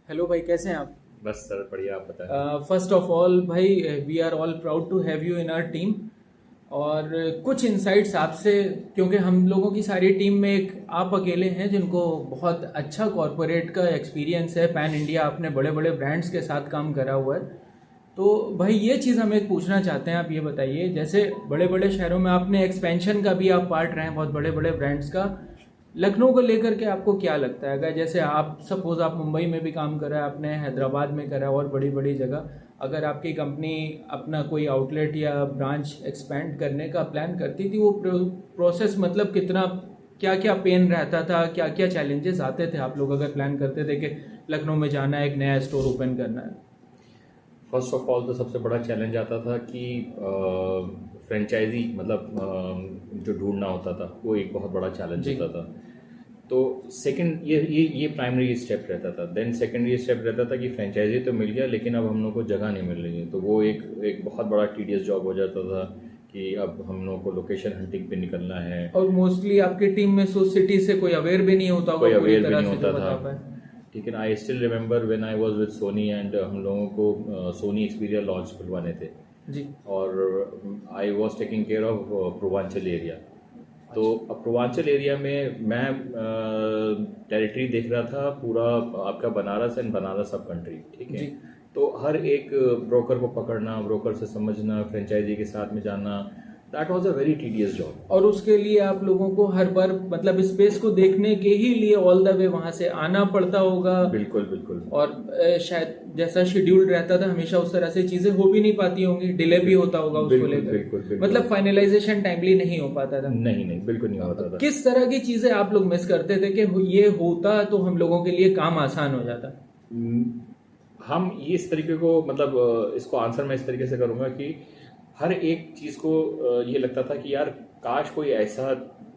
Hello भाई, कैसे हैं आप? बस सर बढ़िया, आप बताएं। फर्स्ट ऑफ ऑल भाई, we are all proud to have you in our team. और कुछ इनसाइट्स आपसे, क्योंकि हम लोगों की सारी टीम में एक आप अकेले हैं जिनको बहुत अच्छा कॉरपोरेट का एक्सपीरियंस है। पैन इंडिया आपने बड़े बड़े ब्रांड्स के साथ काम करा हुआ है। तो भाई ये चीज़ हम एक पूछना चाहते हैं, आप ये बताइए, जैसे बड़े बड़े शहरों में आपने एक्सपेंशन का भी आप पार्ट रहे हैं बहुत बड़े बड़े ब्रांड्स का। लखनऊ को लेकर के आपको क्या लगता है? अगर जैसे आप सपोज आप मुंबई में भी काम करा है आपने, हैदराबाद में करा है और बड़ी बड़ी जगह, अगर आपकी कंपनी अपना कोई आउटलेट या ब्रांच एक्सपेंड करने का प्लान करती थी, वो प्रोसेस मतलब कितना, क्या क्या पेन रहता था, क्या क्या चैलेंजेस आते थे आप लोग अगर प्लान करते थे कि लखनऊ में जाना है, एक नया स्टोर ओपन करना है? फर्स्ट ऑफ ऑल तो सबसे बड़ा चैलेंज आता था कि फ्रेंचाइजी मतलब जो ढूंढना होता था वो एक बहुत बड़ा चैलेंज जी। होता था। तो सेकंड ये प्राइमरी स्टेप रहता था। देन सेकेंडरी स्टेप रहता था कि फ्रेंचाइजी तो मिल गया लेकिन अब हम लोग को जगह नहीं मिल रही है, तो वो एक बहुत बड़ा टीडियस जॉब हो जाता था कि अब हम लोग को लोकेशन हंटिंग पे निकलना है। और मोस्टली आपकी टीम में सो सिटी से कोई अवेयर भी नहीं होता कोई होगा पूरी अवेयर भी तरह नहीं से जो होता बता था। पाए। लेकिन I still remember when I was with Sony and हम लोगों को सोनी एक्सपीरिया लॉन्च खुलवाने थे। जी। और I was taking care of Purvanchal area. तो अच्छा। पूर्वांचल एरिया में मैं टेरिटरी देख रहा था पूरा, आपका बनारस एंड बनारस सब कंट्री, ठीक है। जी। तो हर एक ब्रोकर को पकड़ना, ब्रोकर से समझना, फ्रेंचाइजी के साथ में जाना, that was a very tedious job. और उसके लिए आप लोगों को हर बार मतलब स्पेस को देखने के ही लिए ऑल द वे वहां से आना पड़ता होगा। बिल्कुल बिल्कुल। और शायद जैसा शेड्यूल रहता था हमेशा उस तरह से चीजें हो भी नहीं पाती होंगी, डिले भी होता होगा उसको बिल्कुल लेकर। बिल्कुल बिल्कुल। मतलब फाइनलाइजेशन टाइमली नहीं हो पाता था। नहीं नहीं, बिल्कुल नहीं होता था। किस तरह की चीजें आप लोग मिस करते थे कि ये होता तो हम लोगों के लिए काम आसान हो जाता? हम ये इस तरीके को मतलब इसको आंसर मैं इस तरीके से करूंगा कि हर एक चीज़ को ये लगता था कि यार काश कोई ऐसा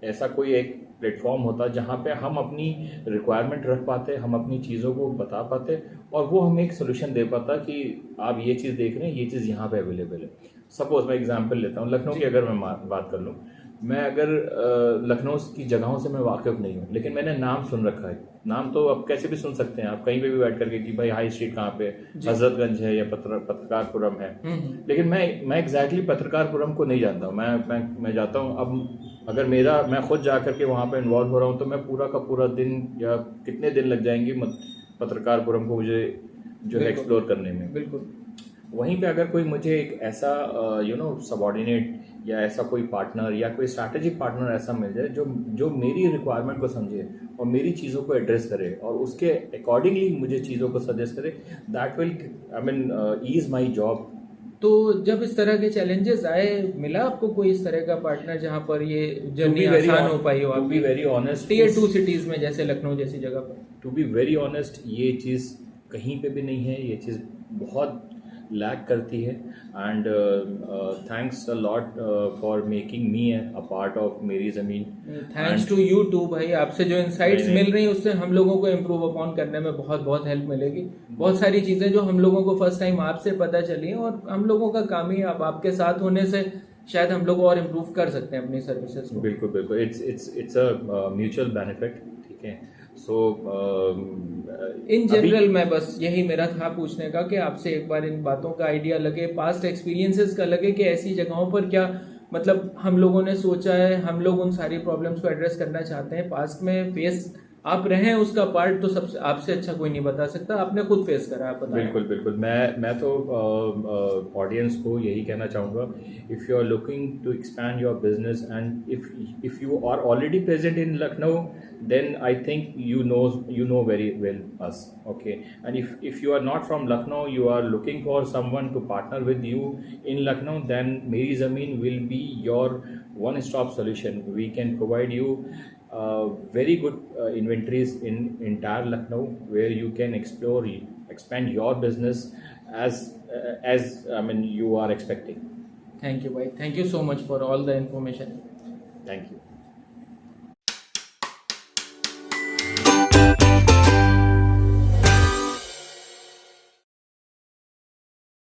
ऐसा कोई एक प्लेटफॉर्म होता जहाँ पे हम अपनी रिक्वायरमेंट रख पाते, हम अपनी चीज़ों को बता पाते और वो हमें एक सोल्यूशन दे पाता कि आप ये चीज़ देख रहे हैं, ये चीज़ यहाँ पे अवेलेबल है। सपोज मैं एग्जांपल लेता हूँ, लखनऊ की अगर मैं बात कर लूँ। मैं अगर लखनऊ की जगहों से मैं वाकिफ नहीं हूँ लेकिन मैंने नाम सुन रखा है। नाम तो आप कैसे भी सुन सकते हैं, आप कहीं पे भी बैठ करके कि भाई हाई स्ट्रीट कहाँ पे, हजरतगंज है या पत्रकारपुरम है। लेकिन मैं एग्जैक्टली पत्रकारपुरम को नहीं जानता हूँ। मैं जाता हूँ, अब अगर मैं खुद जा करके वहाँ पे इन्वॉल्व हो रहा हूँ तो मैं पूरा का पूरा दिन या कितने दिन लग जाएंगे पत्रकारपुरम को मुझे जो है एक्सप्लोर करने में। बिल्कुल। वहीं पे अगर कोई मुझे एक ऐसा सबॉर्डिनेट या ऐसा कोई पार्टनर या कोई स्ट्रैटेजिक पार्टनर ऐसा मिल जाए जो जो मेरी रिक्वायरमेंट को समझे और मेरी चीज़ों को एड्रेस करे और उसके अकॉर्डिंगली मुझे चीज़ों को सजेस्ट करे, that will I mean is my job. तो जब इस तरह के चैलेंजेस आए, मिला आपको कोई इस तरह का पार्टनर जहां पर ये जर्नी आसान हो पाई हो? To be very honest, tier 2 cities में जैसे लखनऊ जैसी जगह पर। टू बी वेरी ऑनेस्ट, ये चीज़ कहीं पे भी नहीं है। ये चीज़ बहुत लैक करती है। And thanks a lot for making me a part of मेरी ज़मीन। थैंक्स टू यू टू भाई, आपसे जो इनसाइट्स नहीं, मिल रही हैं उससे हम लोगों को इम्प्रूव अपॉन करने में बहुत बहुत हेल्प मिलेगी। बहुत सारी चीज़ें जो हम लोगों को फर्स्ट टाइम आपसे पता चली हैं और हम लोगों का काम ही अब आपके साथ होने से शायद हम लोग और इम्प्रूव कर सकते हैं अपनी सर्विसेज को। बिल्कुल बिल्कुल। इट्स अ म्यूचुअल बेनिफिट, ठीक है। सो इन जनरल मैं बस यही मेरा था पूछने का कि आपसे एक बार इन बातों का आइडिया लगे, पास्ट एक्सपीरियंसेस का लगे कि ऐसी जगहों पर क्या मतलब हम लोगों ने सोचा है, हम लोग उन सारी प्रॉब्लम्स को एड्रेस करना चाहते हैं। पास्ट में फेस आप रहे हैं उसका पार्ट तो सबसे आपसे अच्छा कोई नहीं बता सकता, आपने खुद फेस करा, आप बताएं। बिल्कुल बिल्कुल। मैं तो ऑडियंस को यही कहना चाहूँगा, if you are looking to expand your business and if you are already present in Lucknow, then I think you know very well us, okay. And if you are not from Lucknow, you are looking for someone to partner with you in Lucknow, then Meri Zameen will be your one stop solution. We can provide you very good inventories in entire Lucknow where you can expand your business as I mean you are expecting. Thank you भाई, thank you so much for all the information. Thank you.